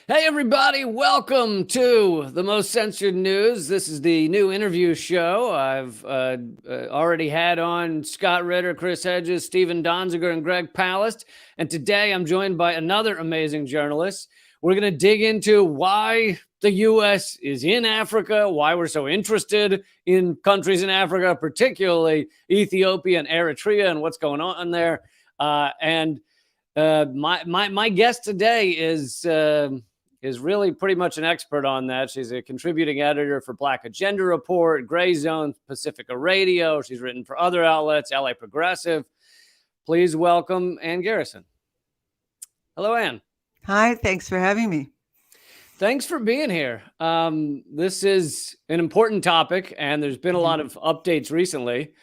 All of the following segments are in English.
Hey, everybody, welcome to the Most Censored News. This is the new interview show. I've already had on Scott Ritter, Chris Hedges, Stephen Donziger, and Greg Palast. And today I'm joined by another amazing journalist. We're going to dig into why the U.S. is in Africa, why we're so interested in countries in Africa, particularly Ethiopia and Eritrea, and what's going on there. My guest today is really pretty much an expert on that. She's a contributing editor for Black Agenda Report, Gray Zone, Pacifica Radio. She's written for other outlets, LA Progressive. Please welcome Ann Garrison. Hello, Ann. Hi, thanks for having me. Thanks for being here. This is an important topic, and there's been a lot of updates recently.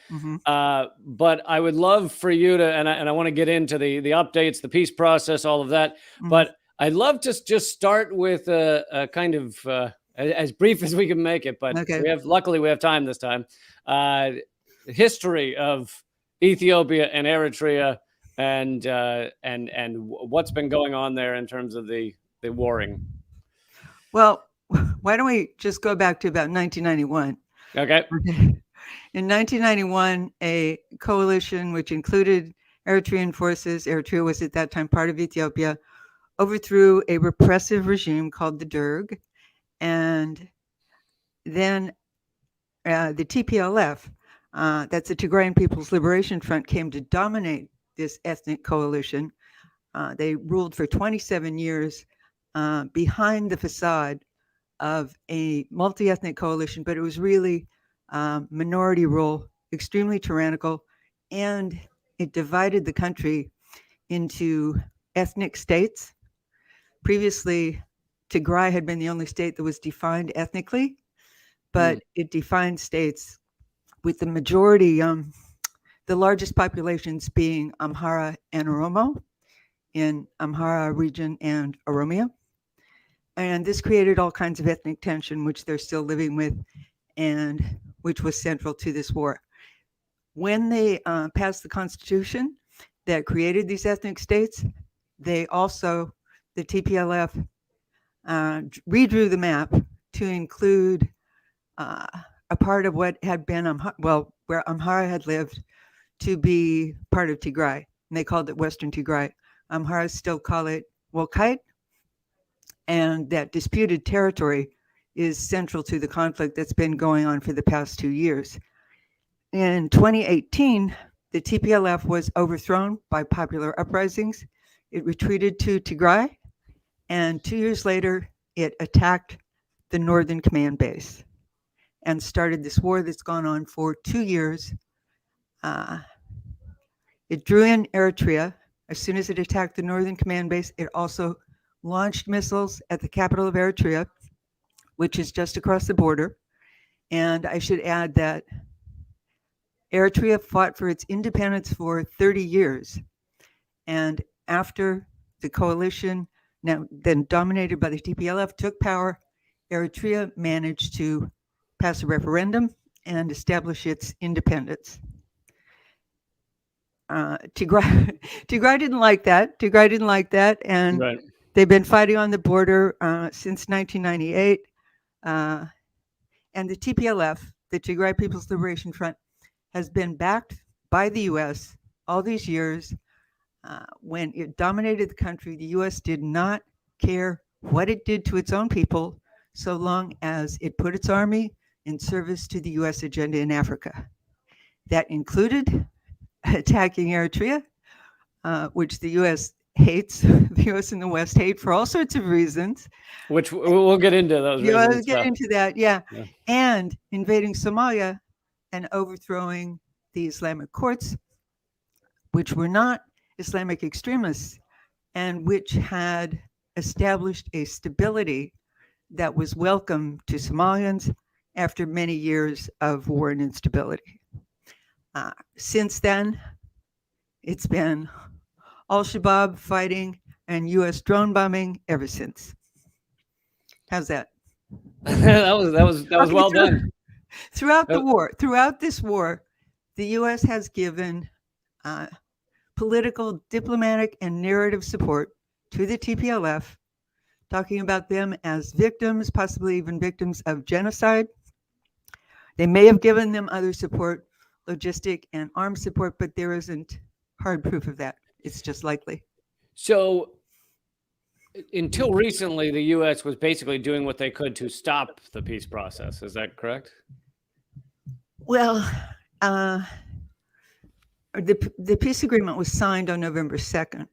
But I would love for you to, and I want to get into the updates, the peace process, all of that. But I'd love to just start with a kind of as brief as we can make it. But luckily we have time this time. History of Ethiopia and Eritrea, and what's been going on there in terms of the warring. Well, why don't we just go back to about 1991? Okay. In 1991, a coalition which included Eritrean forces, Eritrea was at that time part of Ethiopia, overthrew a repressive regime called the Derg. And then the TPLF, that's the Tigrayan People's Liberation Front, came to dominate this ethnic coalition. They ruled for 27 years behind the facade of a multi-ethnic coalition, but it was really minority rule, extremely tyrannical, and it divided the country into ethnic states. Previously, Tigray had been the only state that was defined ethnically, but it defined states with the majority, the largest populations being Amhara and Oromo in Amhara region and Oromia. And this created all kinds of ethnic tension, which they're still living with, and which was central to this war. When they passed the constitution that created these ethnic states, they also, the TPLF, redrew the map to include a part of what had been, where Amhara had lived, to be part of Tigray. And they called it Western Tigray. Amharas still call it Wolkite. And that disputed territory is central to the conflict that's been going on for the past 2 years. In 2018, the TPLF was overthrown by popular uprisings. It retreated to Tigray, and 2 years later, it attacked the Northern Command Base and started this war that's gone on for 2 years. It drew in Eritrea. As soon as it attacked the Northern Command Base, it also launched missiles at the capital of Eritrea, which is just across the border. And I should add that Eritrea fought for its independence for 30 years. And after the coalition, now then dominated by the TPLF, took power, Eritrea managed to pass a referendum and establish its independence. Tigray didn't like that. And Right. They've been fighting on the border since 1998. And the TPLF, the Tigray People's Liberation Front, has been backed by the U.S. all these years. When it dominated the country, the U.S. did not care what it did to its own people so long as it put its army in service to the U.S. agenda in Africa. That included attacking Eritrea, which the U.S. hates. The U.S. and the West hate for all sorts of reasons. Which we'll get into those reasons. We'll get into that, yeah. And invading Somalia and overthrowing the Islamic courts, which were not Islamic extremists, and which had established a stability that was welcome to Somalians after many years of war and instability. Since then, it's been Al-Shabaab fighting and U.S. drone bombing ever since. How's that? that was well done. Throughout this war, the U.S. has given political, diplomatic, and narrative support to the TPLF talking about them as victims, possibly even victims of genocide. They may have given them other support, logistic and armed support, but there isn't hard proof of that. It's just likely. So until recently, the U.S. was basically doing what they could to stop the peace process. Is that correct? Well, the peace agreement was signed on November 2nd.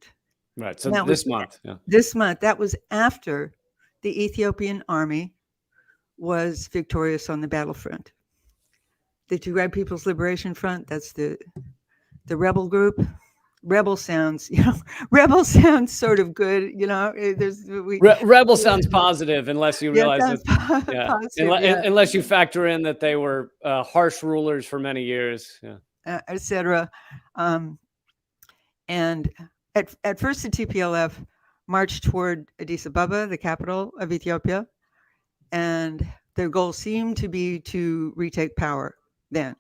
Right. So this month. Yeah. This month, that was after the Ethiopian army was victorious on the battlefront. The Tigray People's Liberation Front, that's the rebel group. Rebel sounds sort of good, Rebel sounds positive unless you realize unless you factor in that they were harsh rulers for many years, etc. And at first, the TPLF marched toward Addis Ababa, the capital of Ethiopia, and their goal seemed to be to retake power then.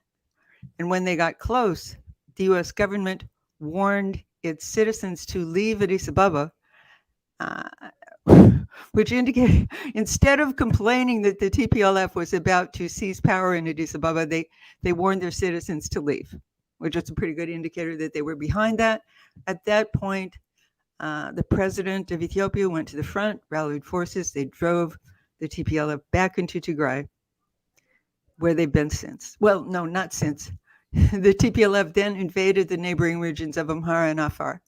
And when they got close, the U.S. government warned its citizens to leave Addis Ababa, which indicated, instead of complaining that the TPLF was about to seize power in Addis Ababa, they warned their citizens to leave, which is a pretty good indicator that they were behind that. At that point, the president of Ethiopia went to the front, rallied forces. They drove the TPLF back into Tigray, where they've been since. Well, no, not since. The TPLF then invaded the neighboring regions of Amhara and Afar.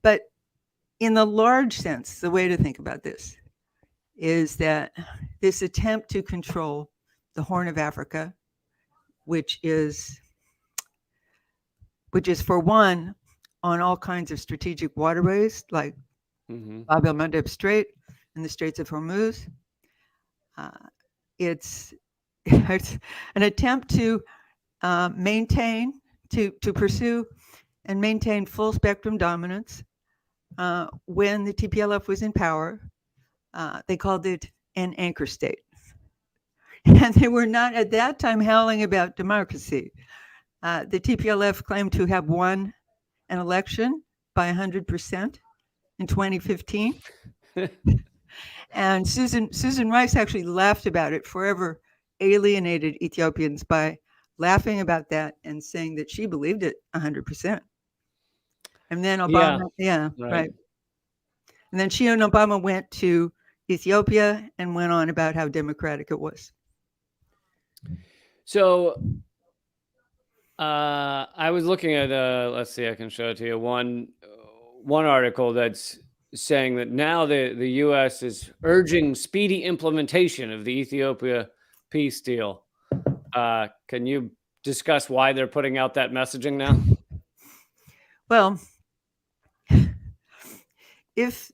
But in the large sense, the way to think about this is that this attempt to control the Horn of Africa, which is for one, on all kinds of strategic waterways like Bab el-Mandeb Strait and the Straits of Hormuz. It's an attempt to pursue and maintain full spectrum dominance. When the TPLF was in power, they called it an anchor state. And they were not at that time howling about democracy. The TPLF claimed to have won an election by 100% in 2015. And Susan Rice actually laughed about it, forever alienated Ethiopians by laughing about that and saying that she believed it 100%. And then Obama, right. And then she and Obama went to Ethiopia and went on about how democratic it was. So I was looking at, let's see, I can show it to you. One article that's saying that now the U.S. is urging speedy implementation of the Ethiopia peace deal. Can you discuss why they're putting out that messaging now? Well, if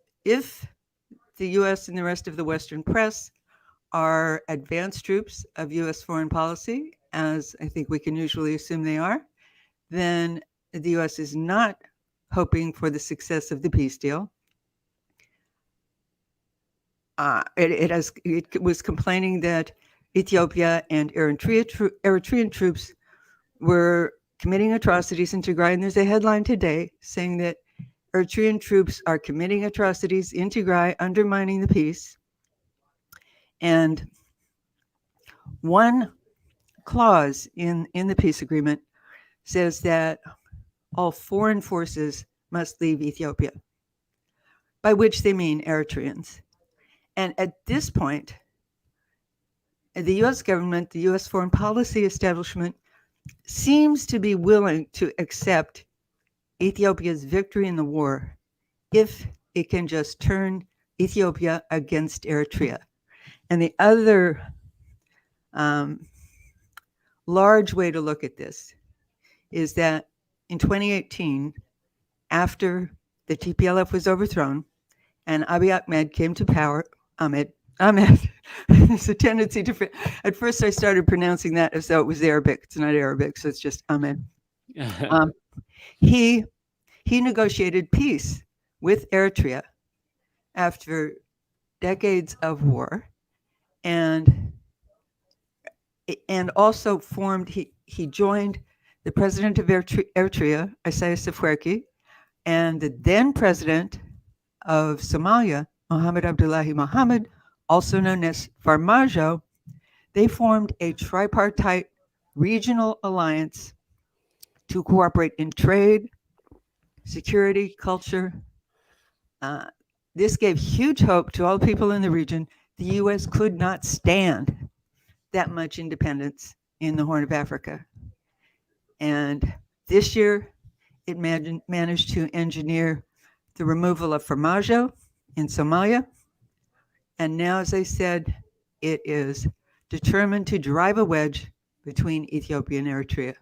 the U.S. and the rest of the Western press are advanced troops of U.S. foreign policy, as I think we can usually assume they are, then the U.S. is not hoping for the success of the peace deal. It was complaining that Ethiopia and Eritrean troops were committing atrocities in Tigray, and there's a headline today saying that Eritrean troops are committing atrocities in Tigray, undermining the peace. And one clause in the peace agreement says that all foreign forces must leave Ethiopia, by which they mean Eritreans. And at this point, the U.S. government, the U.S. foreign policy establishment, seems to be willing to accept Ethiopia's victory in the war if it can just turn Ethiopia against Eritrea. And the other large way to look at this is that in 2018, after the TPLF was overthrown and Abiy Ahmed came to power, Ahmed, there's a tendency to, at first I started pronouncing that as though it was Arabic. It's not Arabic, so it's just Ahmed. He negotiated peace with Eritrea after decades of war, and also formed, he joined the president of Eritrea, Isaias Afwerki, and the then president of Somalia, Mohammed Abdullahi Mohammed, also known as Farmajo, they formed a tripartite regional alliance to cooperate in trade, security, culture. Uh, this gave huge hope to all people in the region. The U.S. could not stand that much independence in the Horn of Africa. And this year, it managed to engineer the removal of Farmajo in Somalia. And now, as I said, it is determined to drive a wedge between Ethiopia and Eritrea.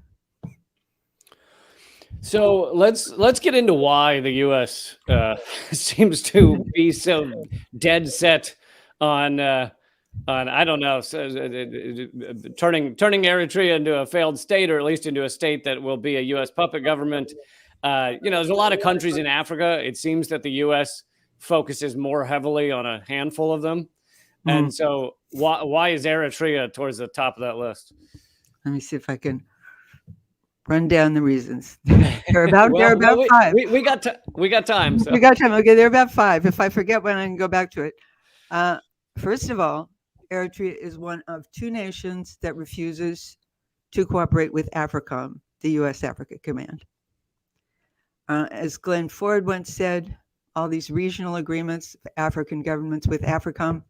So let's get into why the U.S. Seems to be so dead set on I don't know, turning Eritrea into a failed state, or at least into a state that will be a U.S. puppet government. There's a lot of countries in Africa. It seems that the U.S. focuses more heavily on a handful of them, and so why is Eritrea towards the top of that list? Let me see if I can run down the reasons. They're about five. We got time. So. We got time. Okay, they're about five. If I forget one, I can go back to it. First of all, Eritrea is one of two nations that refuses to cooperate with AFRICOM, the U.S. Africa Command. As Glenn Ford once said, all these regional agreements of African governments with AFRICOM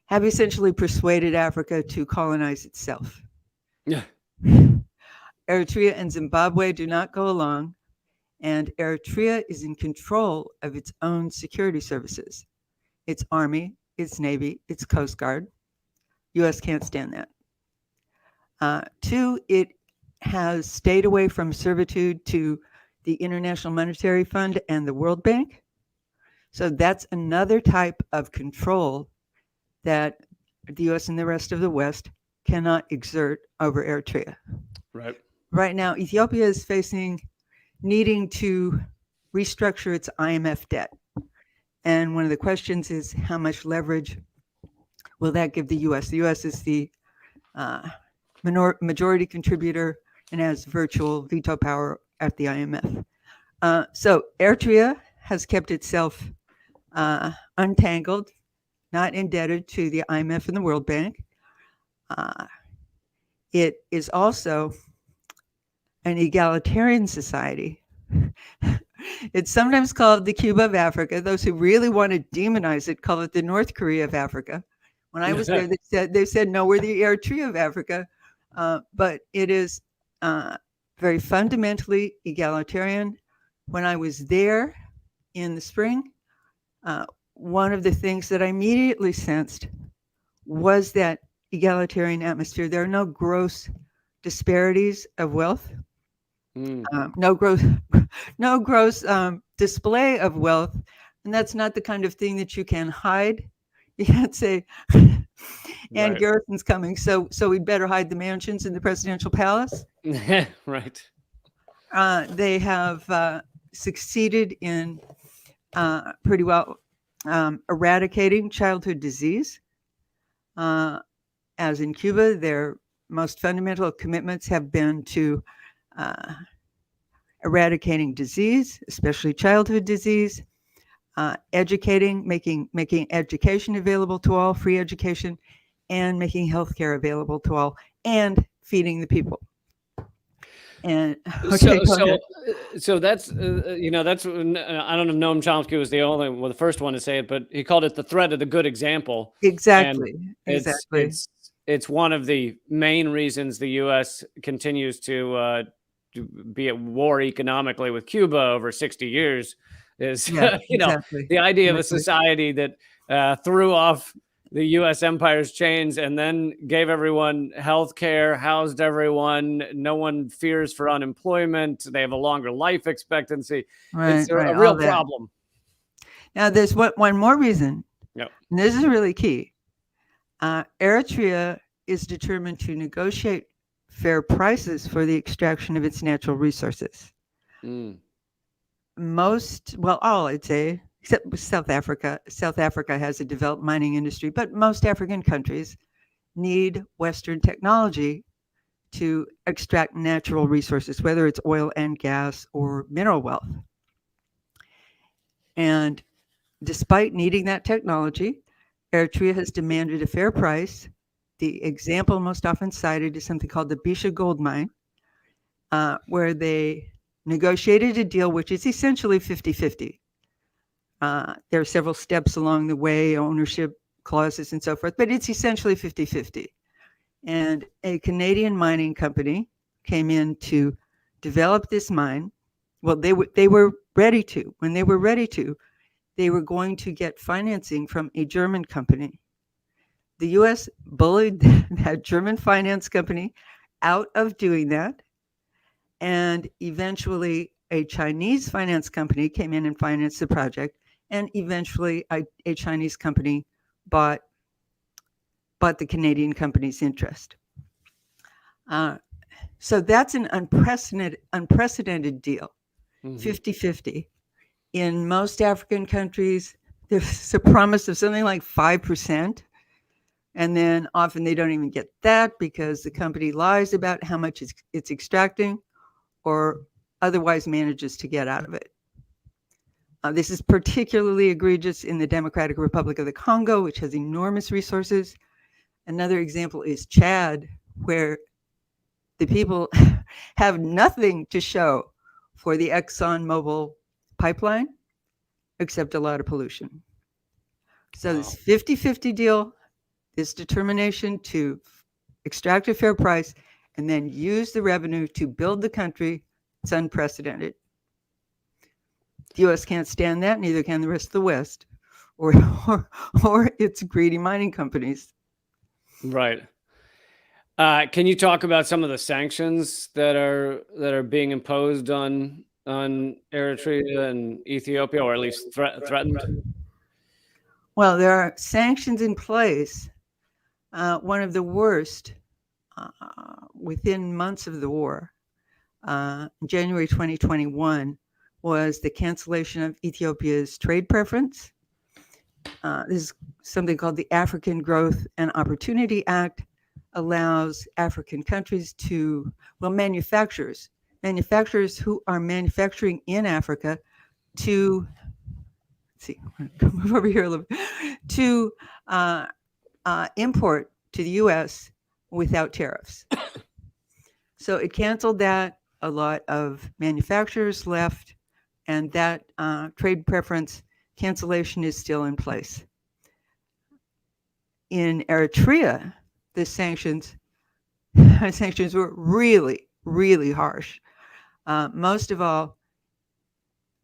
have essentially persuaded Africa to colonize itself. Yeah. Eritrea and Zimbabwe do not go along, and Eritrea is in control of its own security services, its army, its navy, its coast guard. U.S. can't stand that. Two, it has stayed away from servitude to the International Monetary Fund and the World Bank. So that's another type of control that the U.S. and the rest of the West cannot exert over Eritrea. Right. Right now, Ethiopia is needing to restructure its IMF debt. And one of the questions is, how much leverage will that give the U.S.? The U.S. is the majority contributor and has virtual veto power at the IMF. So Eritrea has kept itself untangled, not indebted to the IMF and the World Bank. It is also an egalitarian society. It's sometimes called the Cuba of Africa. Those who really want to demonize it call it the North Korea of Africa. When I was there, they said, no, we're the Eritrea of Africa. But it is very fundamentally egalitarian. When I was there in the spring, one of the things that I immediately sensed was that egalitarian atmosphere. There are no gross disparities of wealth. No gross display of wealth, and that's not the kind of thing that you can hide. You can't say, and right. Garrison's coming, so we'd better hide the mansions in the presidential palace. Right. They have succeeded in pretty well eradicating childhood disease. As in Cuba, their most fundamental commitments have been to eradicating disease, especially childhood disease, educating, making education available to all, free education, and making healthcare available to all, and feeding the people. And okay, so that's that's I don't know if Noam Chomsky was the first one to say it, but he called it the threat of the good example. Exactly. It's one of the main reasons the U.S. continues to be at war economically with Cuba over 60 years is, the idea of a society that threw off the U.S. empire's chains and then gave everyone health care, housed everyone. No one fears for unemployment. They have a longer life expectancy. It's a real problem. Now, there's one more reason. Yep. And this is really key. Eritrea is determined to negotiate fair prices for the extraction of its natural resources. All I'd say, except South Africa. South Africa has a developed mining industry, but most African countries need Western technology to extract natural resources, whether it's oil and gas or mineral wealth. And Despite needing that technology, Eritrea has demanded a fair price. The example most often cited is something called the Bisha gold mine, where they negotiated a deal which is essentially 50-50. There are several steps along the way, ownership clauses and so forth, but it's essentially 50-50. And a Canadian mining company came in to develop this mine. Well, they were ready to. When they were ready to, they were going to get financing from a German company. The US bullied that German finance company out of doing that. And eventually, a Chinese finance company came in and financed the project. And eventually, a Chinese company bought the Canadian company's interest. So that's an unprecedented deal, 50-50. In most African countries, there's a promise of something like 5%. And then often they don't even get that because the company lies about how much it's extracting or otherwise manages to get out of it. This is particularly egregious in the Democratic Republic of the Congo, which has enormous resources. Another example is Chad, where the people have nothing to show for the ExxonMobil pipeline except a lot of pollution. So this 50-50 deal, this determination to extract a fair price and then use the revenue to build the country, it's unprecedented. The US can't stand that, neither can the rest of the West or its greedy mining companies. Right. Can you talk about some of the sanctions that are being imposed on Eritrea and Ethiopia, or at least threatened? Well, there are sanctions in place. One of the worst within months of the war, January 2021, was the cancellation of Ethiopia's trade preference. This is something called the African Growth and Opportunity Act, allows African countries to, manufacturers who are manufacturing in Africa to, move over here a little bit, to import to the US without tariffs. So it canceled that. A lot of manufacturers left, and that trade preference cancellation is still in place. In Eritrea, the sanctions were really, really harsh. Most of all,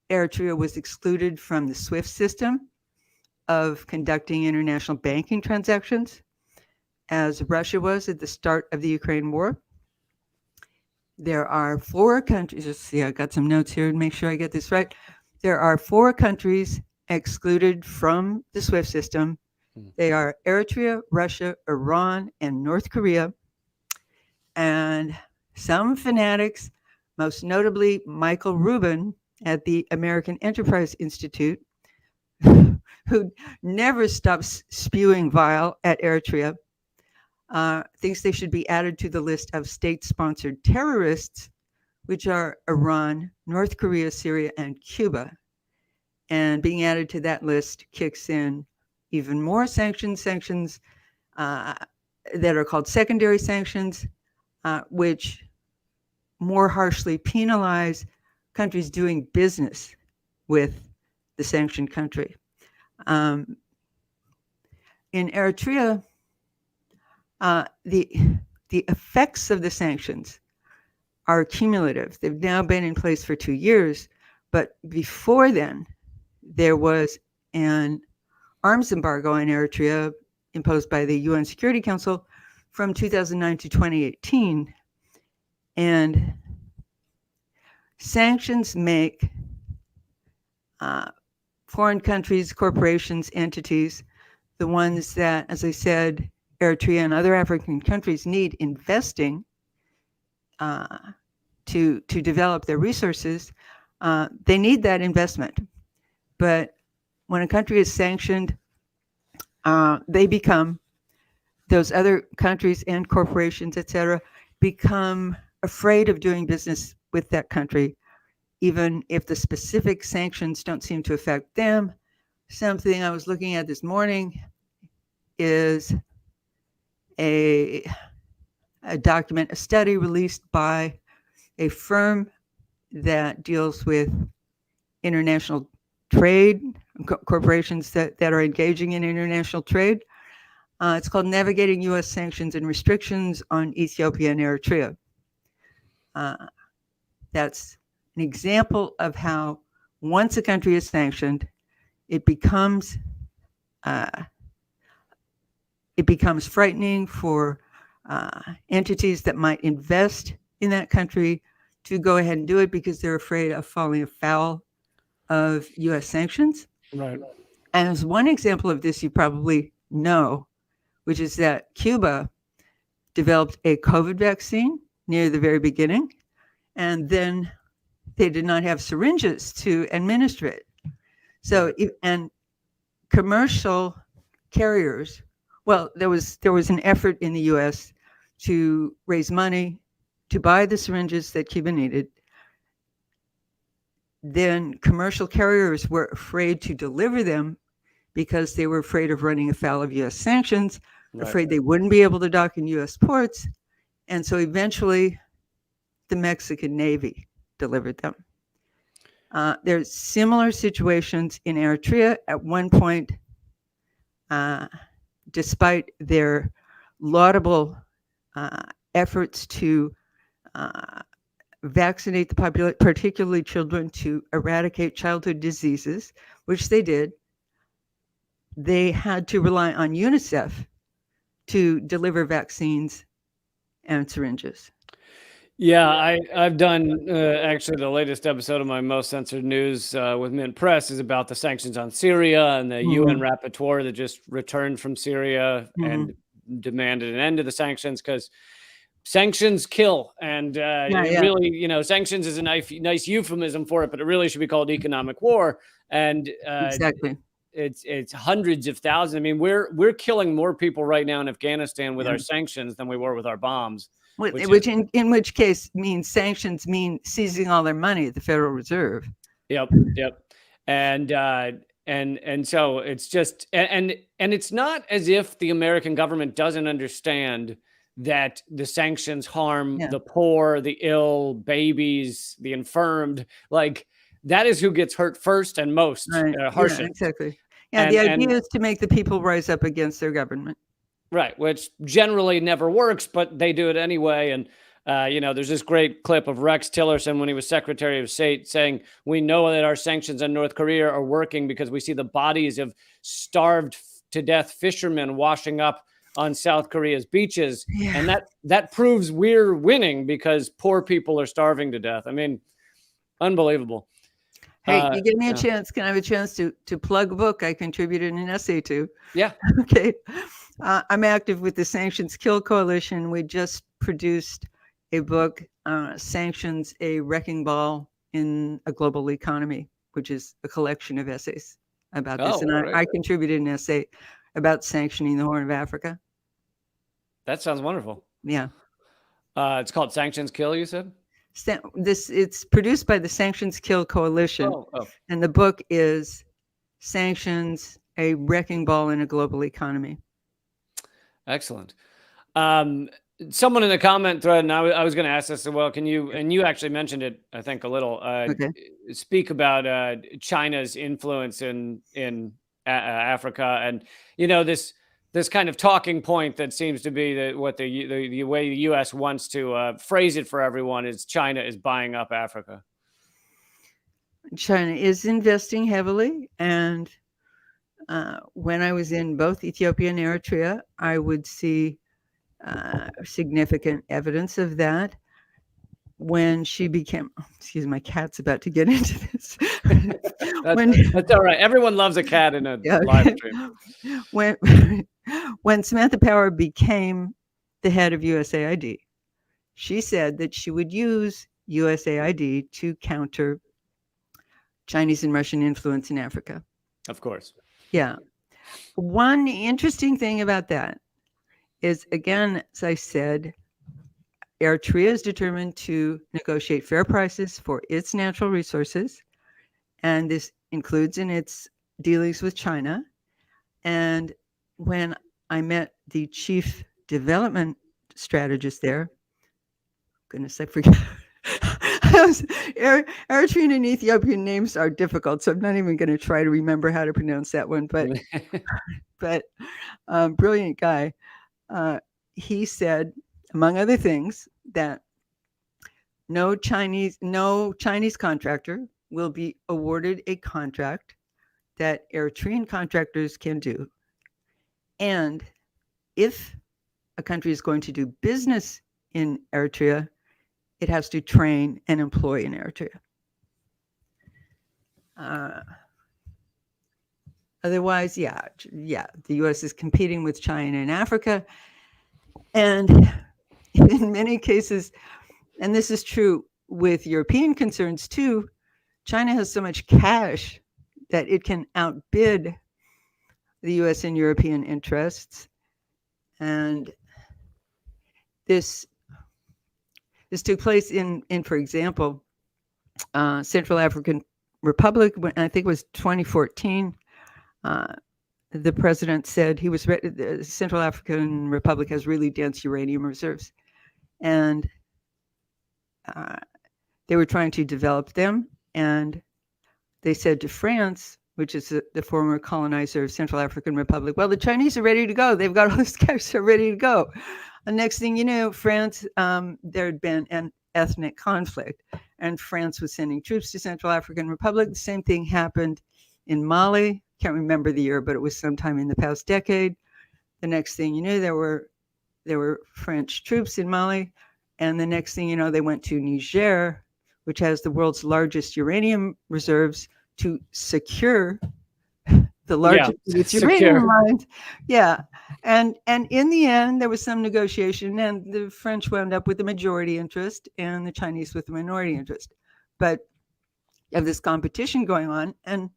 Eritrea was excluded from the SWIFT system of conducting international banking transactions, as Russia was at the start of the Ukraine war. There are 4 countries, let's see, I got some notes here to make sure I get this right. There are 4 countries excluded from the SWIFT system. They are Eritrea, Russia, Iran, and North Korea. And some fanatics, most notably Michael Rubin at the American Enterprise Institute, who never stops spewing vile at Eritrea, thinks they should be added to the list of state-sponsored terrorists, which are Iran, North Korea, Syria, and Cuba. And being added to that list kicks in even more sanctions that are called secondary sanctions, which more harshly penalize countries doing business with the sanctioned country. In Eritrea, the effects of the sanctions are cumulative. They've now been in place for 2 years, but before then, there was an arms embargo in Eritrea imposed by the UN Security Council from 2009 to 2018. And sanctions make foreign countries, corporations, entities, the ones that, as I said, Eritrea and other African countries need investing to develop their resources. They need that investment. But when a country is sanctioned, they become, those other countries and corporations, et cetera, become afraid of doing business with that country, even if the specific sanctions don't seem to affect them. Something I was looking at this morning is a document, a study released by a firm that deals with international trade, corporations that are engaging in international trade. It's called Navigating U.S. Sanctions and Restrictions on Ethiopia and Eritrea. That's an example of how once a country is sanctioned, it becomes frightening for entities that might invest in that country to go ahead and do it because they're afraid of falling afoul of U.S. sanctions. Right. And as one example of this, you probably know, which is that Cuba developed a COVID vaccine near the very beginning, and then they did not have syringes to administer it. So, and commercial carriers, well, there was an effort in the U.S. to raise money to buy the syringes that Cuba needed. Then commercial carriers were afraid to deliver them because they were afraid of running afoul of U.S. sanctions, afraid they wouldn't be able to dock in U.S. ports. And so eventually the Mexican Navy delivered them. There's similar situations in Eritrea. At one point, despite their laudable efforts to vaccinate the population, particularly children, to eradicate childhood diseases, which they did, they had to rely on UNICEF to deliver vaccines and syringes. Yeah, I've done actually the latest episode of my Most Censored News with Mint Press is about the sanctions on Syria and the UN rapporteur that just returned from Syria and demanded an end to the sanctions because sanctions kill. And really, you know, sanctions is a nice euphemism for it, but it really should be called economic war. And exactly. It's hundreds of thousands. I mean, we're killing more people right now in Afghanistan with our sanctions than we were with our bombs. In which case means sanctions mean seizing all their money at the Federal Reserve. Yep. And so it's just and it's not as if the American government doesn't understand that the sanctions harm the poor, the ill, babies, the infirmed. Like that is who gets hurt first and most harshest. Yeah, exactly. Yeah, the idea is to make the people rise up against their government. Right, which generally never works, but they do it anyway. And, you know, there's this great clip of Rex Tillerson when he was Secretary of State saying, we know that our sanctions on North Korea are working because we see the bodies of starved to death fishermen washing up on South Korea's beaches. Yeah. And that proves we're winning because poor people are starving to death. I mean, unbelievable. Hey, you give me a chance. Can I have a chance to plug a book I contributed an essay to? Yeah. Okay. I'm active with the Sanctions Kill Coalition. We just produced a book, Sanctions, a Wrecking Ball in a Global Economy, which is a collection of essays about this. And I contributed an essay about sanctioning the Horn of Africa. That sounds wonderful. Yeah. It's called Sanctions Kill, you said? It's produced by the Sanctions Kill Coalition. And the book is Sanctions, a Wrecking Ball in a Global Economy. Excellent. Someone in the comment thread, and I was going to ask this as well. Can you, and you actually mentioned it, I think a little, speak about China's influence in Africa, and you know this kind of talking point that seems to be the way the U.S. wants to phrase it for everyone is China is buying up Africa. China is investing heavily, and when I was in both Ethiopia and Eritrea, I would see significant evidence of that. When she became, excuse me, my cat's about to get into this. That's all right. Everyone loves a cat in a live stream. When Samantha Power became the head of USAID, she said that she would use USAID to counter Chinese and Russian influence in Africa. Of course. Yeah. One interesting thing about that is, again, as I said, Eritrea is determined to negotiate fair prices for its natural resources, and this includes in its dealings with China. And when I met the chief development strategist there, goodness, I forget. Eritrean and Ethiopian names are difficult, so I'm not even going to try to remember how to pronounce that one. But brilliant guy. He said, among other things, that no Chinese contractor will be awarded a contract that Eritrean contractors can do. And if a country is going to do business in Eritrea, it has to train and employ in Eritrea. Otherwise, the U.S. is competing with China in Africa. And in many cases, and this is true with European concerns too, China has so much cash that it can outbid the U.S. and European interests. And this took place in for example, Central African Republic, when I think it was 2014. The president said he was ready. The Central African Republic has really dense uranium reserves, and they were trying to develop them. And they said to France, which is the former colonizer of Central African Republic, well, the Chinese are ready to go. They've got all this cash, they're ready to go. The next thing you know, France, there had been an ethnic conflict, and France was sending troops to Central African Republic. The same thing happened in Mali. Can't remember the year, but it was sometime in the past decade. The next thing you knew, there were French troops in Mali, and the next thing you know, they went to Niger, which has the world's largest uranium reserves, to secure the largest uranium mines. Yeah. And in the end, there was some negotiation, and the French wound up with the majority interest and the Chinese with the minority interest. But you have this competition going on, and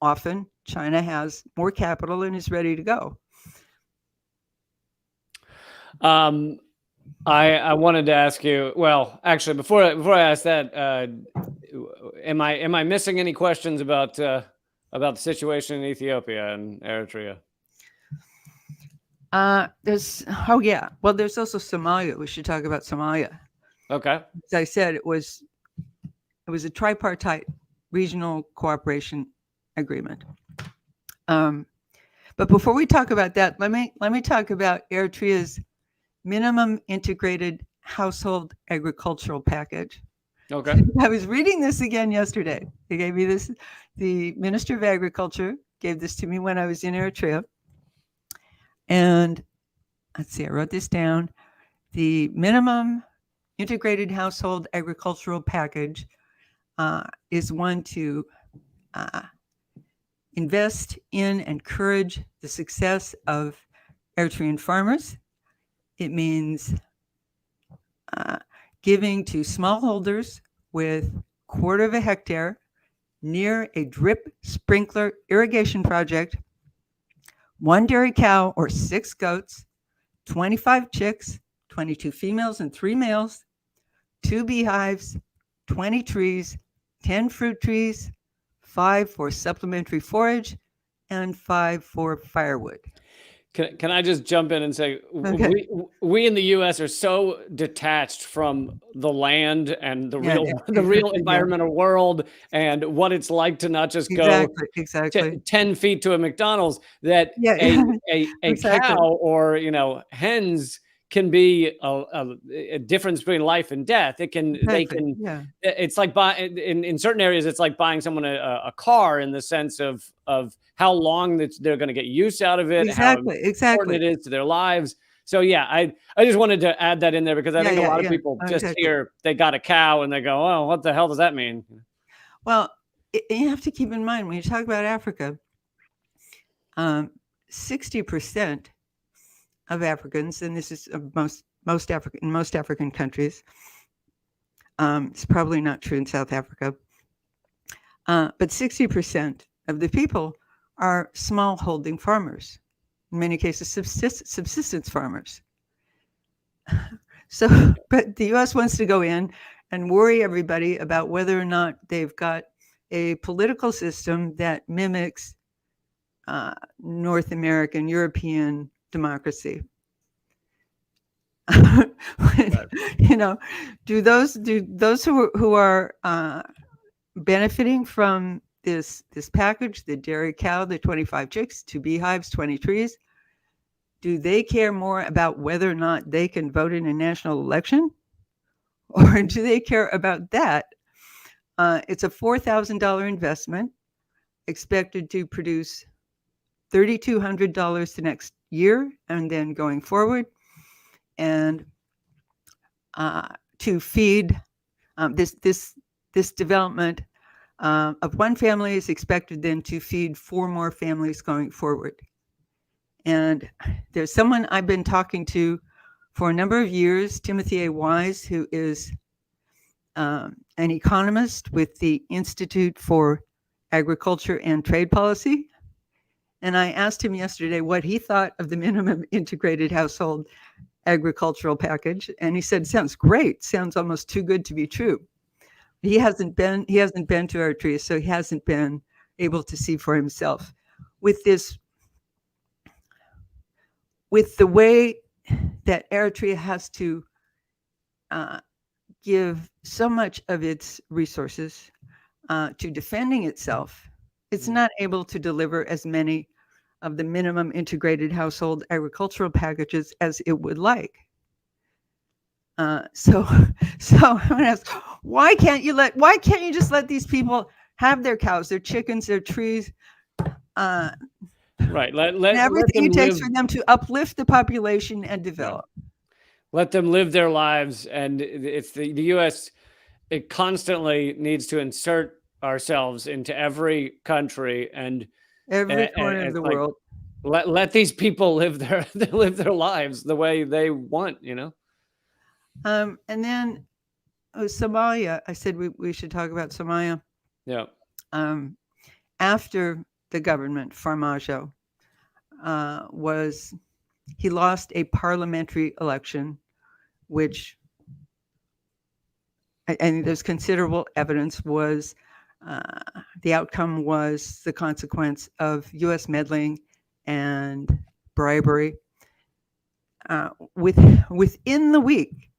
often China has more capital and is ready to go. I wanted to ask you, well, actually, before I ask that, am I missing any questions about the situation in Ethiopia and Eritrea? There's also Somalia. We should talk about Somalia. Okay. As I said, it was a tripartite regional cooperation agreement. But before we talk about that, let me talk about Eritrea's minimum integrated household agricultural package. Okay. I was reading this again yesterday. They gave me this. The Minister of Agriculture gave this to me when I was in Eritrea. And let's see, I wrote this down. The minimum integrated household agricultural package is one to invest in and encourage the success of Eritrean farmers. It means giving to smallholders with 1/4 of a hectare near a drip sprinkler irrigation project, 1 dairy cow or 6 goats, 25 chicks, 22 females and 3 males, 2 beehives, 20 trees, 10 fruit trees, 5 for supplementary forage, and 5 for firewood. Can I just jump in and say, okay. we in the U.S. are so detached from the land and the real environmental world and what it's like to not just go 10 feet to a McDonald's, that a cow or hens can be a difference between life and death. It can It's like in certain areas, it's like buying someone a car, in the sense of how long they're going to get use out of it, how important it is to their lives. So yeah, I just wanted to add that in there, because I think a lot of people just hear they got a cow and they go, oh, what the hell does that mean? Well, you have to keep in mind, when you talk about Africa, 60% of Africans, and this is most African countries. It's probably not true in South Africa, but 60% of the people are small holding farmers. In many cases, subsistence farmers. So, but the U.S. wants to go in and worry everybody about whether or not they've got a political system that mimics North American, European democracy. You know, do those who are benefiting from this package, the dairy cow, the 25 chicks, 2 beehives, 20 trees, do they care more about whether or not they can vote in a national election? Or do they care about that? It's a $4,000 investment expected to produce $3,200 the next year and then going forward. And to feed this development of one family is expected then to feed 4 more families going forward. And there's someone I've been talking to for a number of years, Timothy A. Wise, who is an economist with the Institute for Agriculture and Trade Policy. And I asked him yesterday what he thought of the minimum integrated household agricultural package. And he said, sounds great. Sounds almost too good to be true. He hasn't been to Eritrea, so he hasn't been able to see for himself. With the way that Eritrea has to give so much of its resources to defending itself, it's not able to deliver as many of the minimum integrated household agricultural packages as it would like. So I'm gonna ask, why can't you just let these people have their cows, their chickens, their trees, right? Everything it takes for them to uplift the population and develop. Let them live their lives, and it's the U.S. It constantly needs to insert ourselves into every country and every corner of the world. Let these people live their lives the way they want, you know. And then Somalia. I said we should talk about Somalia. Yeah. After the government, Farmajo, he lost a parliamentary election, which I think there's considerable evidence was the outcome was the consequence of U.S. meddling and bribery. Within the week,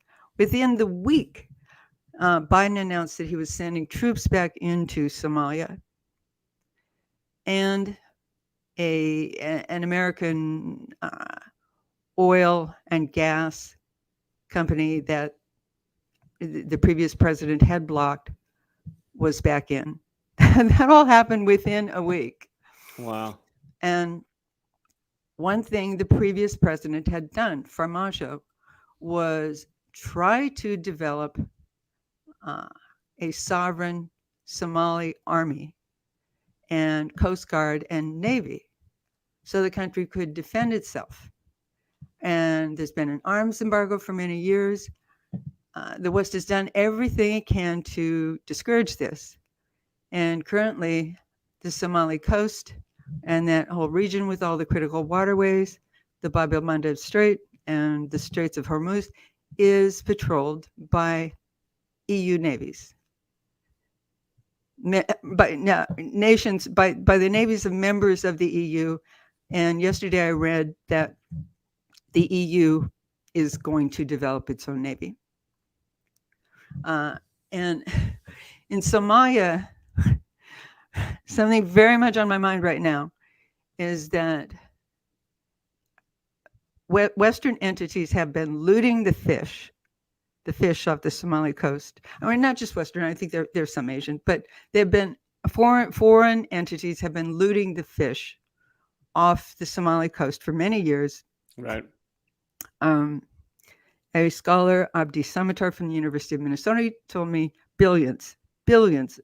Biden announced that he was sending troops back into Somalia, and an American oil and gas company that the previous president had blocked was back in. And that all happened within a week. Wow. And one thing the previous president had done, Farmajo, was try to develop a sovereign Somali army and Coast Guard and Navy so the country could defend itself. And there's been an arms embargo for many years. The West has done everything it can to discourage this. And currently, the Somali coast and that whole region with all the critical waterways, the Bab el Mandeb Strait and the Straits of Hormuz, is patrolled by EU navies. By the navies of members of the EU. And yesterday I read that the EU is going to develop its own navy. And in Somalia, something very much on my mind right now is that Western entities have been looting the fish off the Somali coast. I mean, not just Western, I think there's some Asian, but they've been foreign entities have been looting the fish off the Somali coast for many years. Right. A scholar, Abdi Samatar from the University of Minnesota, told me billions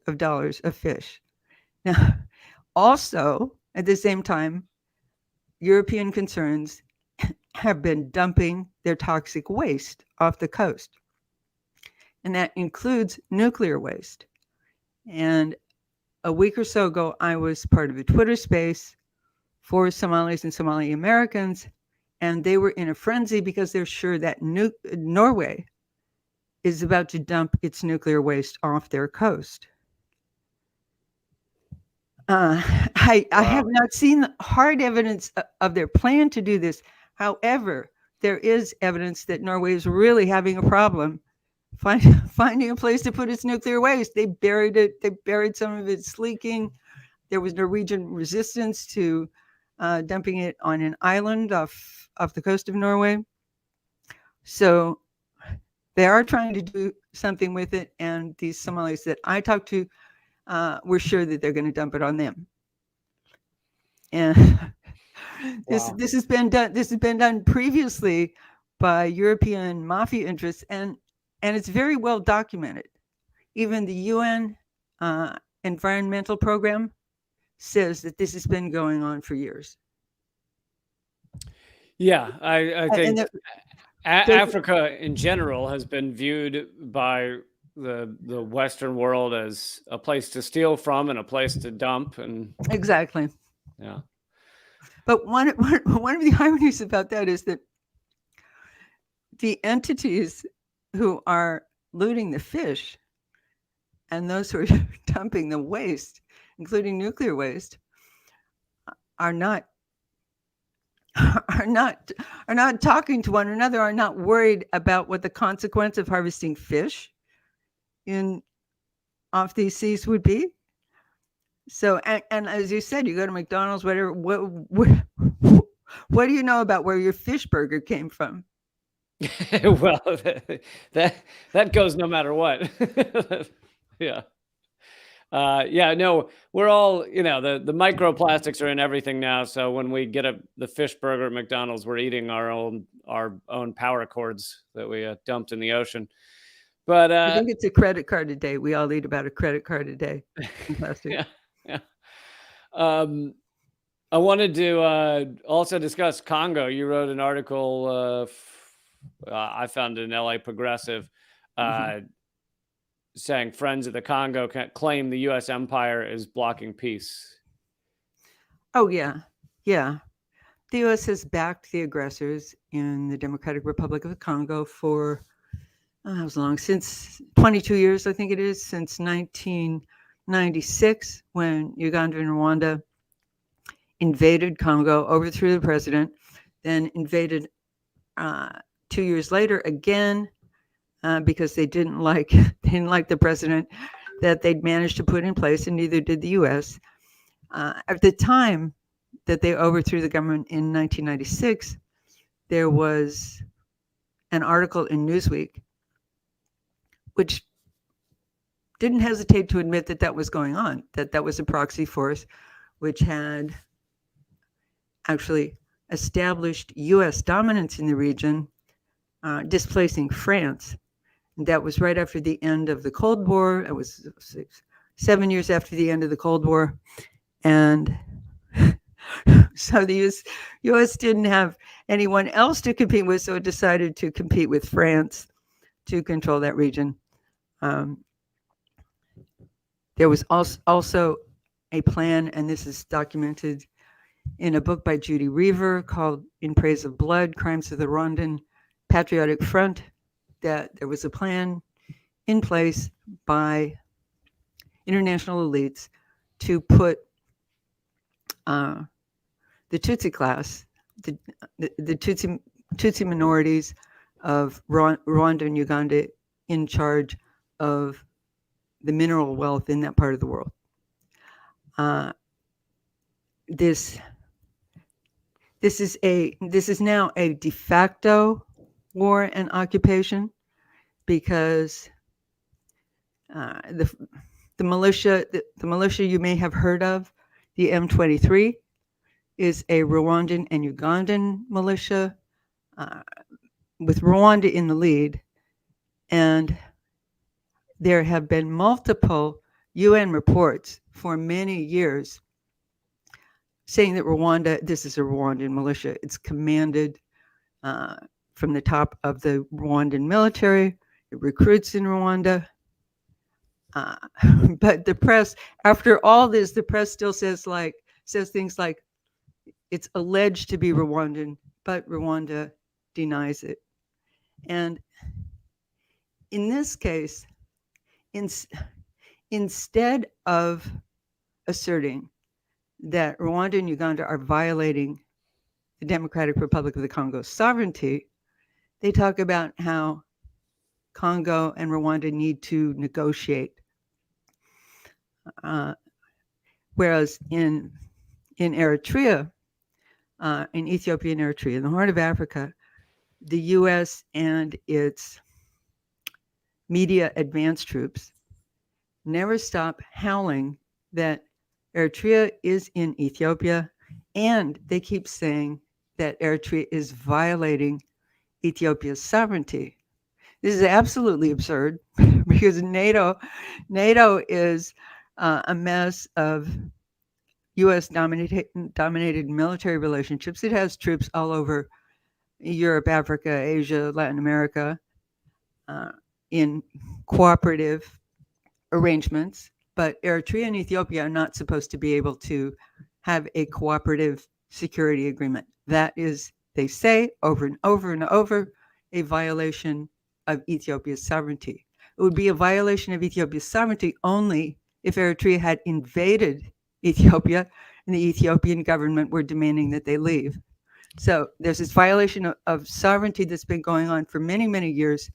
of dollars of fish. Now, also, at the same time, European concerns have been dumping their toxic waste off the coast. And that includes nuclear waste. And a week or so ago, I was part of a Twitter space for Somalis and Somali Americans, and they were in a frenzy because they're sure that Norway is about to dump its nuclear waste off their coast. I Wow. have not seen hard evidence of their plan to do this. However, there is evidence that Norway is really having a problem finding a place to put its nuclear waste. They buried it. They buried some of its leaking. There was Norwegian resistance to dumping it on an island off the coast of Norway. So they are trying to do something with it, and these Somalis that I talked to were sure that they're going to dump it on them. And Wow. this has been done. This has been done previously by European mafia interests, and it's very well documented. Even the UN environmental program says that this has been going on for years. Yeah, I And think Africa in general has been viewed by the Western world as a place to steal from and a place to dump, and exactly. yeah. But one of the ironies about that is that the entities who are looting the fish and those who are dumping the waste, including nuclear waste, are not talking to one another, are not worried about what the consequence of harvesting fish in off these seas would be. So, and as you said, you go to McDonald's, whatever. What do you know about where your fish burger came from? Well, that goes no matter what. Yeah. Yeah, no, we're all, the microplastics are in everything now. So when we get the fish burger at McDonald's, we're eating our own power cords that we dumped in the ocean. But I think it's a credit card a day. We all eat about a credit card a day in plastic. yeah, yeah. I wanted to also discuss Congo. You wrote an article I found in LA Progressive saying Friends of the Congo claim the U.S. empire is blocking peace. Oh, yeah. Yeah. The U.S. has backed the aggressors in the Democratic Republic of the Congo for how long? Since 22 years, I think it is, since 1996, when Uganda and Rwanda invaded Congo, overthrew the president, then invaded 2 years later again because they didn't like the president that they'd managed to put in place, and neither did the U.S. At the time that they overthrew the government in 1996, there was an article in Newsweek which didn't hesitate to admit that was going on, that was a proxy force which had actually established U.S. dominance in the region, displacing France. And that was right after the end of the Cold War. It was 7 years after the end of the Cold War. And so the U.S. didn't have anyone else to compete with, so it decided to compete with France to control that region. There was also a plan, and this is documented in a book by Judy Reaver called In Praise of Blood, Crimes of the Rwandan Patriotic Front, that there was a plan in place by international elites to put the Tutsi class, the Tutsi minorities of Rwanda and Uganda in charge of the mineral wealth in that part of the world. This is now a de facto war and occupation because the militia you may have heard of, the M23, is a Rwandan and Ugandan militia with Rwanda in the lead, and there have been multiple UN reports for many years saying that this is a Rwandan militia. It's commanded from the top of the Rwandan military. It recruits in Rwanda. But the press, after all this, the press still says things like it's alleged to be Rwandan, but Rwanda denies it. And in this case, instead of asserting that Rwanda and Uganda are violating the Democratic Republic of the Congo's sovereignty, they talk about how Congo and Rwanda need to negotiate. Whereas in Eritrea, in Ethiopia and Eritrea, in the Horn of Africa, the U.S. and its media advance troops never stop howling that Eritrea is in Ethiopia, and they keep saying that Eritrea is violating Ethiopia's sovereignty. This is absolutely absurd because NATO is a mess of U.S. dominated military relationships. It has troops all over Europe, Africa, Asia, Latin America, in cooperative arrangements. But Eritrea and Ethiopia are not supposed to be able to have a cooperative security agreement. That is, they say over and over and over, a violation of Ethiopia's sovereignty. It would be a violation of Ethiopia's sovereignty only if Eritrea had invaded Ethiopia and the Ethiopian government were demanding that they leave. So there's this violation of sovereignty that's been going on for many, many years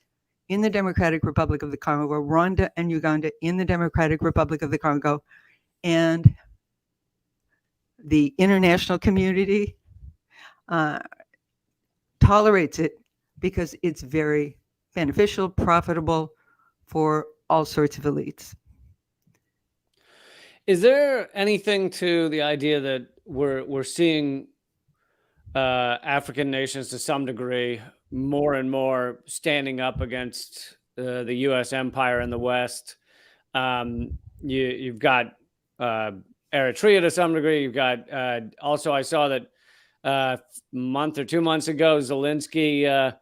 in the Democratic Republic of the Congo, Rwanda and Uganda in the Democratic Republic of the Congo, and the international community tolerates it because it's very beneficial, profitable for all sorts of elites. Is there anything to the idea that we're seeing African nations to some degree more and more standing up against the U.S. empire in the West? You've got Eritrea to some degree. You've got also, I saw that a month or 2 months ago, Zelensky.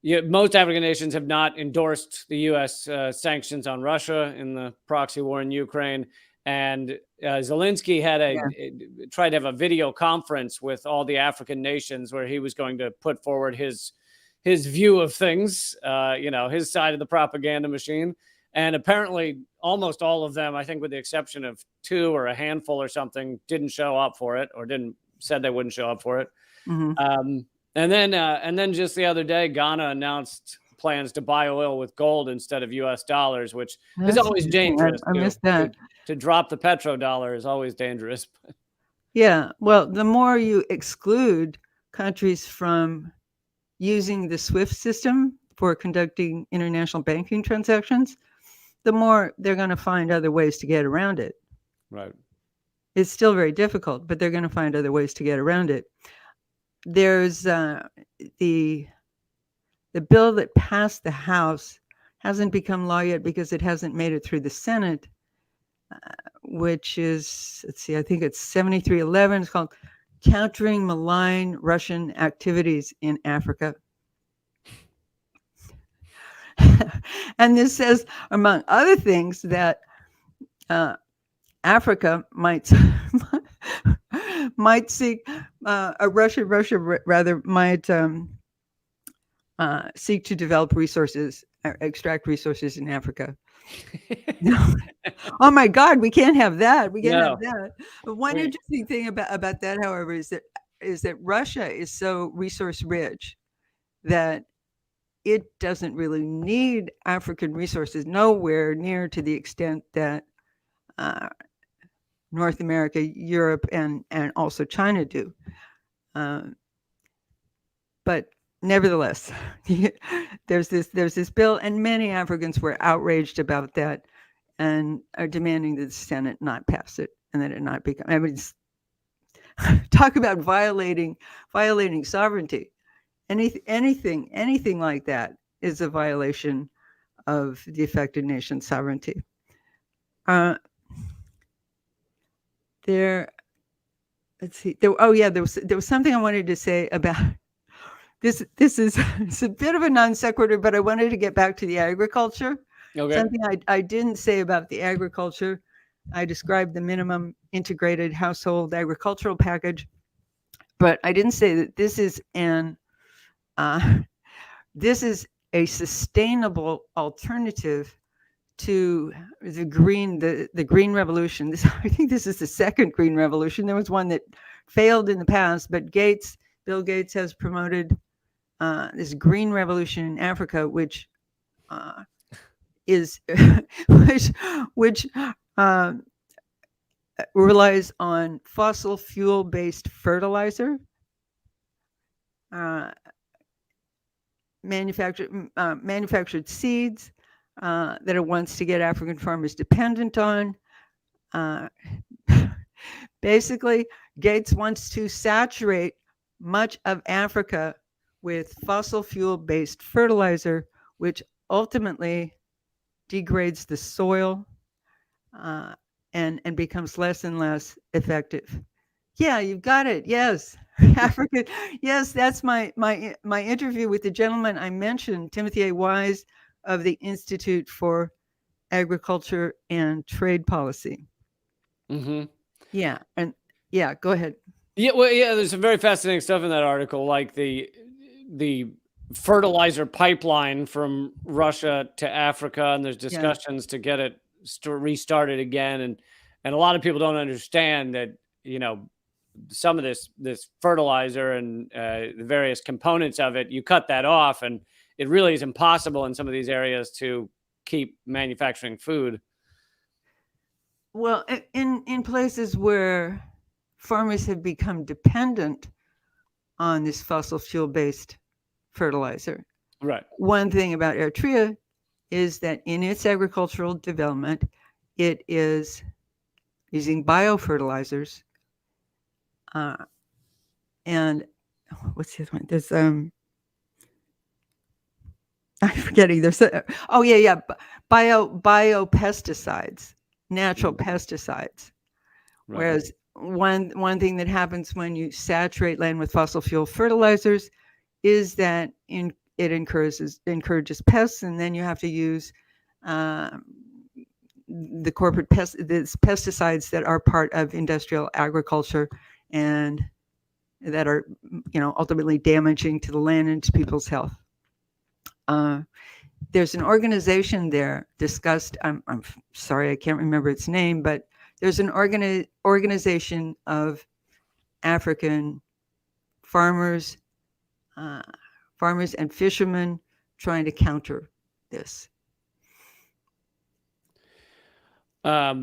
Most African nations have not endorsed the U.S. Sanctions on Russia in the proxy war in Ukraine. And Zelensky had tried to have a video conference with all the African nations where he was going to put forward his view of things, his side of the propaganda machine. And apparently almost all of them, I think with the exception of 2 or a handful or something, didn't show up for it or said they wouldn't show up for it. Mm-hmm. And then just the other day, Ghana announced plans to buy oil with gold instead of U.S. dollars, which is always dangerous. I missed that. To drop the petrodollar is always dangerous. Yeah, well, the more you exclude countries from using the SWIFT system for conducting international banking transactions, the more they're going to find other ways to get around it. Right. It's still very difficult, but they're going to find other ways to get around it. There's the bill that passed the House hasn't become law yet because it hasn't made it through the Senate, which is, I think it's 7311. It's called Countering Malign Russian Activities in Africa. And this says, among other things, that Africa might seek Russia might seek to develop resources, extract resources in Africa. Oh my God, we can't have that. We can't have that. But one interesting thing about that, however, is that Russia is so resource rich that it doesn't really need African resources, nowhere near to the extent that North America, Europe, and also China do. But nevertheless, there's this bill, and many Africans were outraged about that and are demanding that the Senate not pass it and that it not become. I mean, talk about violating sovereignty. Anything like that is a violation of the affected nation's sovereignty. Let's see. There was something I wanted to say about this. It's a bit of a non sequitur, but I wanted to get back to the agriculture. Okay. Something I didn't say about the agriculture. I described the minimum integrated household agricultural package, but I didn't say that this is a sustainable alternative to the green revolution. I think this is the second green revolution. There was one that failed in the past, but Bill Gates has promoted this green revolution in Africa, which is which relies on fossil fuel based fertilizer, manufactured seeds that it wants to get African farmers dependent on. Basically, Gates wants to saturate much of Africa with fossil fuel based fertilizer, which ultimately degrades the soil and becomes less and less effective. Yeah, you've got it. Yes. Africa. Yes, that's my interview with the gentleman I mentioned, Timothy A. Wise of the Institute for Agriculture and Trade Policy. Mm-hmm. Yeah. And yeah, go ahead. Yeah, well, yeah, there's some very fascinating stuff in that article, like the fertilizer pipeline from Russia to Africa, and there's discussions to get it restarted again, and a lot of people don't understand that, you know, some of this fertilizer and the various components of it, you cut that off, and it really is impossible in some of these areas to keep manufacturing food. Well, in places where farmers have become dependent on this fossil fuel based fertilizer. Right. One thing about Eritrea is that in its agricultural development, it is using biofertilizers. And what's the other one? There's I'm forgetting. There's biopesticides, natural pesticides. Right. Whereas one thing that happens when you saturate land with fossil fuel fertilizers is that it encourages pests, and then you have to use the corporate pesticides that are part of industrial agriculture and that are, you know, ultimately damaging to the land and to people's health. There's an organization there discussed. I'm sorry, I can't remember its name, but there's an organization of African farmers and fishermen trying to counter this. Yeah,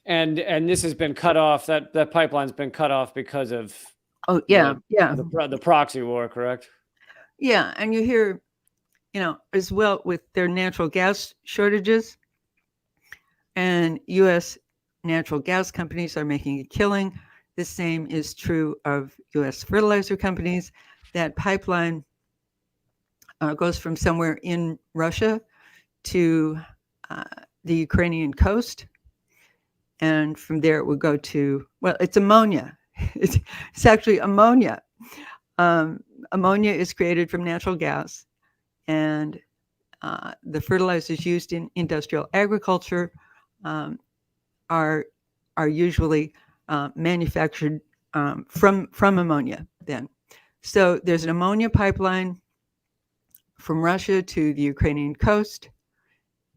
and this has been cut off. That pipeline's been cut off because of the proxy war, correct? Yeah, and you hear, you know, as well with their natural gas shortages, and U.S. natural gas companies are making a killing. The same is true of U.S. fertilizer companies. That pipeline goes from somewhere in Russia to the Ukrainian coast. And from there it would go to, well, it's ammonia. It's actually ammonia. Ammonia is created from natural gas. And the fertilizers used in industrial agriculture are usually manufactured from ammonia then. So there's an ammonia pipeline from Russia to the Ukrainian coast.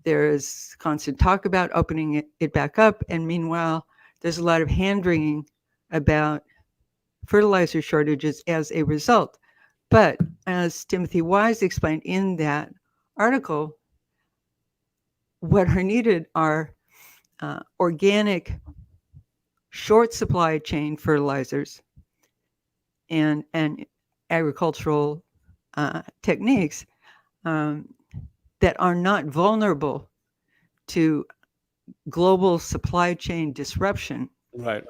There is constant talk about opening it back up. And meanwhile, there's a lot of hand-wringing about fertilizer shortages as a result. But as Timothy Wise explained in that article, what are needed are organic short supply chain fertilizers and agricultural techniques that are not vulnerable to global supply chain disruption. Right.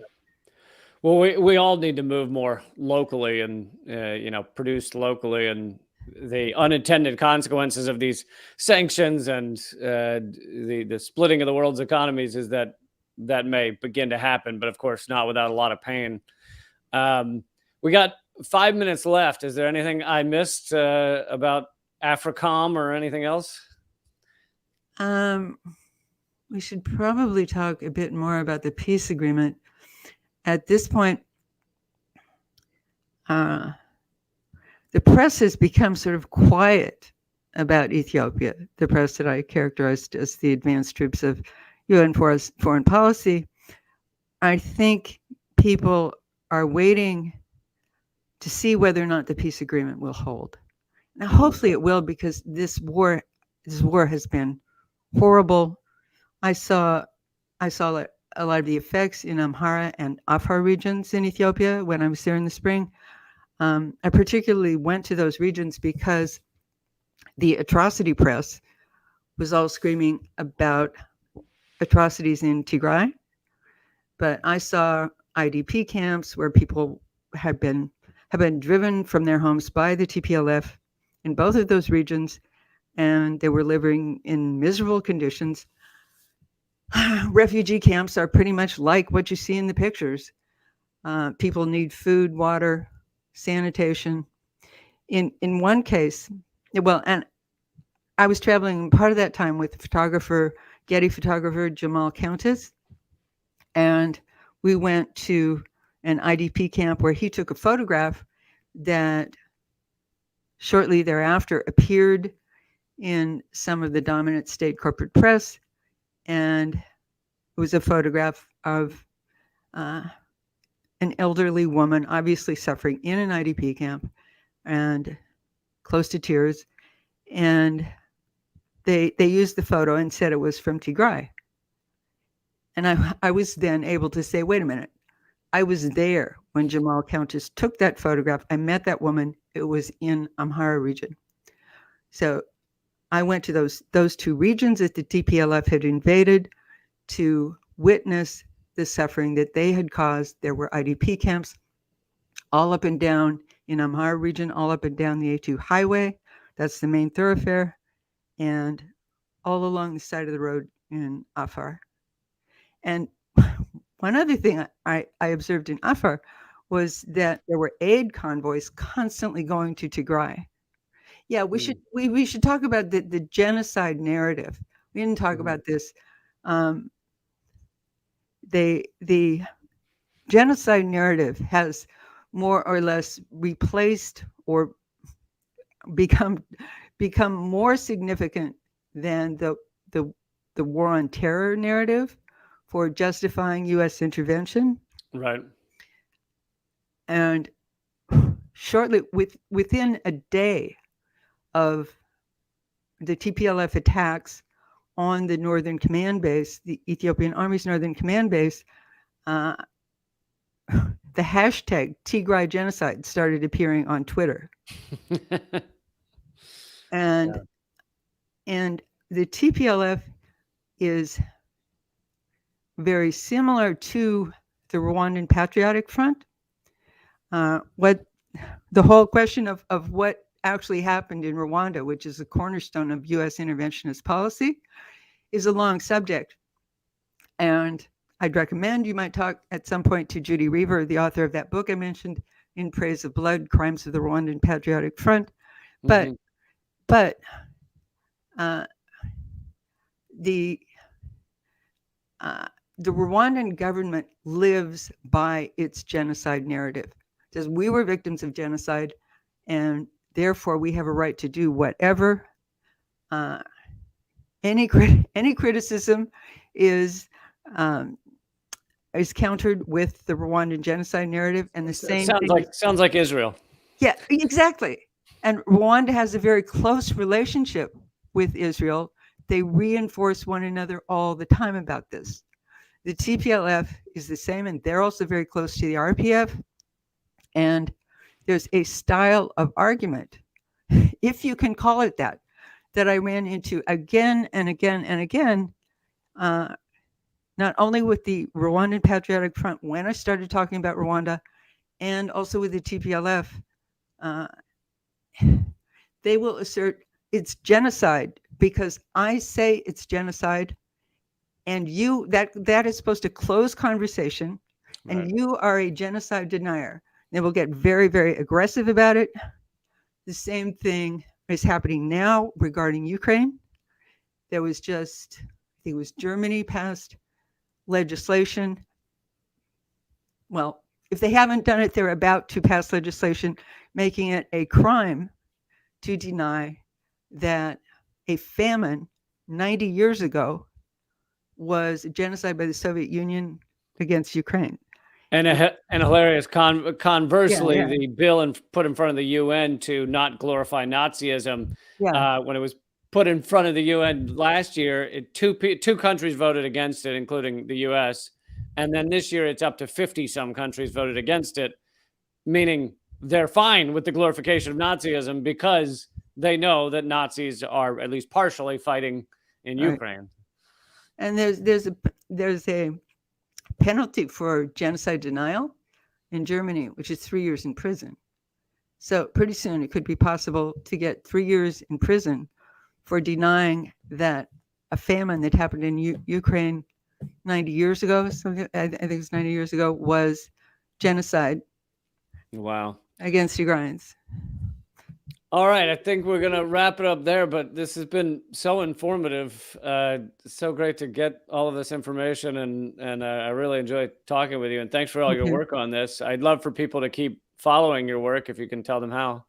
Well, we all need to move more locally and, produce locally. And the unintended consequences of these sanctions and the splitting of the world's economies is that may begin to happen, but of course not without a lot of pain. We got 5 minutes left. Is there anything I missed about AFRICOM or anything else? We should probably talk a bit more about the peace agreement. At this point, the press has become sort of quiet about Ethiopia, the press that I characterized as the advanced troops of UN foreign policy, I think people are waiting to see whether or not the peace agreement will hold. Now, hopefully it will, because this war has been horrible. I saw a lot of the effects in Amhara and Afar regions in Ethiopia when I was there in the spring. I particularly went to those regions because the atrocity press was all screaming about atrocities in Tigray, but I saw IDP camps where people have been driven from their homes by the TPLF in both of those regions, and they were living in miserable conditions. Refugee camps are pretty much like what you see in the pictures. People need food, water, sanitation. In one case, well, and I was traveling part of that time with Getty photographer Jamal Countess, and we went to an IDP camp where he took a photograph that shortly thereafter appeared in some of the dominant state corporate press, and it was a photograph of an elderly woman, obviously suffering in an IDP camp and close to tears. And they used the photo and said it was from Tigray. And I was then able to say, wait a minute, I was there when Jamal Countess took that photograph. I met that woman. It was in Amhara region. So I went to those two regions that the TPLF had invaded to witness the suffering that they had caused. There were IDP camps all up and down in Amhara region, all up and down the A2 highway. That's the main thoroughfare. And all along the side of the road in Afar. And one other thing I observed in Afar was that there were aid convoys constantly going to Tigray. Yeah, we should talk about the genocide narrative. We didn't talk about this. The genocide narrative has more or less replaced or become more significant than the war on terror narrative for justifying U.S. intervention. Right. And shortly, within a day of the TPLF attacks on the Northern Command Base, the Ethiopian Army's Northern Command Base, the hashtag Tigray genocide started appearing on Twitter. And the TPLF is very similar to the Rwandan Patriotic Front. What the whole question of what actually happened in Rwanda, which is the cornerstone of U.S. interventionist policy, is a long subject. And I'd recommend you might talk at some point to Judy Reaver, the author of that book I mentioned, In Praise of Blood, Crimes of the Rwandan Patriotic Front. But the Rwandan government lives by its genocide narrative. It says we were victims of genocide, and therefore we have a right to do whatever. Any criticism is countered with the Rwandan genocide narrative, and the same sounds like Israel. Yeah, exactly. And Rwanda has a very close relationship with Israel. They reinforce one another all the time about this. The TPLF is the same, and they're also very close to the RPF. And there's a style of argument, if you can call it that I ran into again and again and again, not only with the Rwandan Patriotic Front when I started talking about Rwanda, and also with the TPLF. They will assert it's genocide because I say it's genocide, and you that is supposed to close conversation, and right. You are a genocide denier. They will get very, very aggressive about it. The same thing is happening now regarding Ukraine. There was just, I think it was Germany passed legislation. Well, if they haven't done it, they're about to pass legislation making it a crime to deny that a famine 90 years ago was a genocide by the Soviet Union against Ukraine. And hilarious. Conversely, Yeah. the bill put in front of the UN to not glorify Nazism, when it was put in front of the UN last year, two countries voted against it, including the US. And then this year, it's up to 50-some countries voted against it, meaning they're fine with the glorification of Nazism because they know that Nazis are at least partially fighting in Ukraine. And there's a penalty for genocide denial in Germany, which is 3 years in prison. So pretty soon it could be possible to get 3 years in prison for denying that a famine that happened in Ukraine 90 years ago, something, I think it's 90 years ago, was genocide. Wow. Against Ukrainians. All right, I think we're going to wrap it up there, but this has been so informative. So great to get all of this information, and I really enjoyed talking with you, and thanks for all your work on this. I'd love for people to keep following your work if you can tell them how.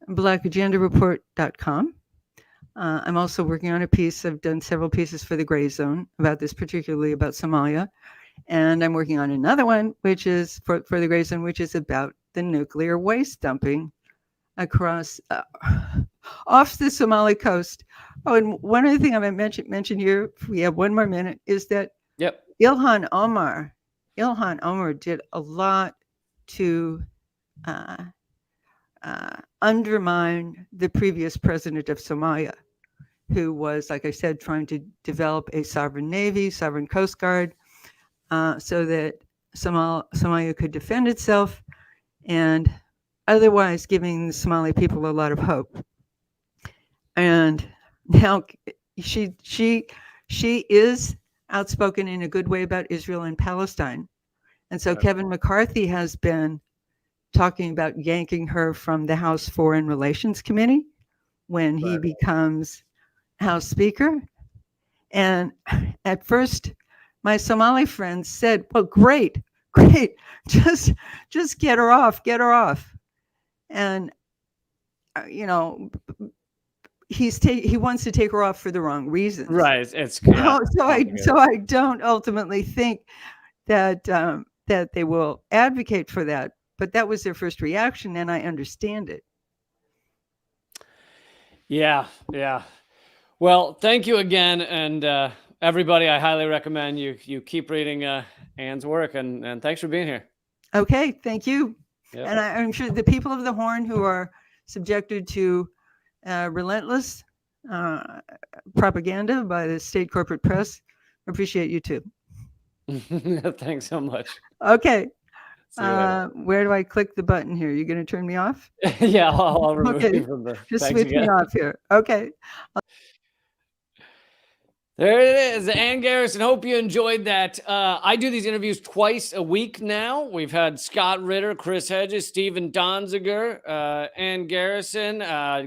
blackagendareport.com. I'm also working on a piece. I've done several pieces for the Gray Zone about this, particularly about Somalia. And I'm working on another one, which is for the Gray Zone, which is about the nuclear waste dumping across off the Somali coast. Oh, and one other thing I might mention here, if we have one more minute, is that Ilhan Omar did a lot to undermine the previous president of Somalia, who was, like I said, trying to develop a sovereign navy, sovereign coast guard, so that Somalia could defend itself, and otherwise giving the Somali people a lot of hope. And now she is outspoken in a good way about Israel and Palestine. And so Kevin McCarthy has been talking about yanking her from the House Foreign Relations Committee when he becomes House Speaker. And at first, my Somali friends said, well, great, just get her off. And, you know, he wants to take her off for the wrong reasons. Right. So I don't ultimately think that that they will advocate for that. But that was their first reaction, and I understand it. Yeah. Well, thank you again, and everybody, I highly recommend you keep reading Anne's work, and thanks for being here. Okay, thank you. Yep. And I'm sure the people of the Horn who are subjected to relentless propaganda by the state corporate press appreciate you too. Thanks so much. Okay. Where do I click the button here? You going to turn me off? Yeah, I'll remove you from the. Just switch me off here. Okay. There it is, Ann Garrison. Hope you enjoyed that. I do these interviews twice a week now. We've had Scott Ritter, Chris Hedges, Stephen Donziger, Ann Garrison,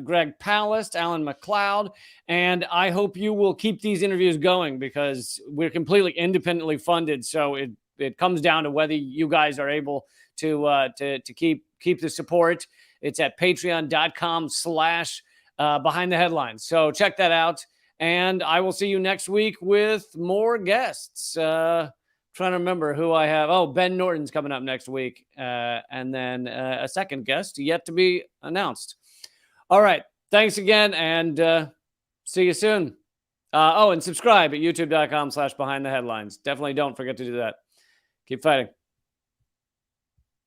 Greg Palast, Alan McLeod, and I hope you will keep these interviews going because we're completely independently funded. So it comes down to whether you guys are able to keep the support. It's at patreon.com/behind the headlines. So check that out. And I will see you next week with more guests. Trying to remember who I have. Oh, Ben Norton's coming up next week. And then a second guest yet to be announced. All right. Thanks again. And see you soon. And subscribe at youtube.com/behind the headlines. Definitely don't forget to do that. Keep fighting.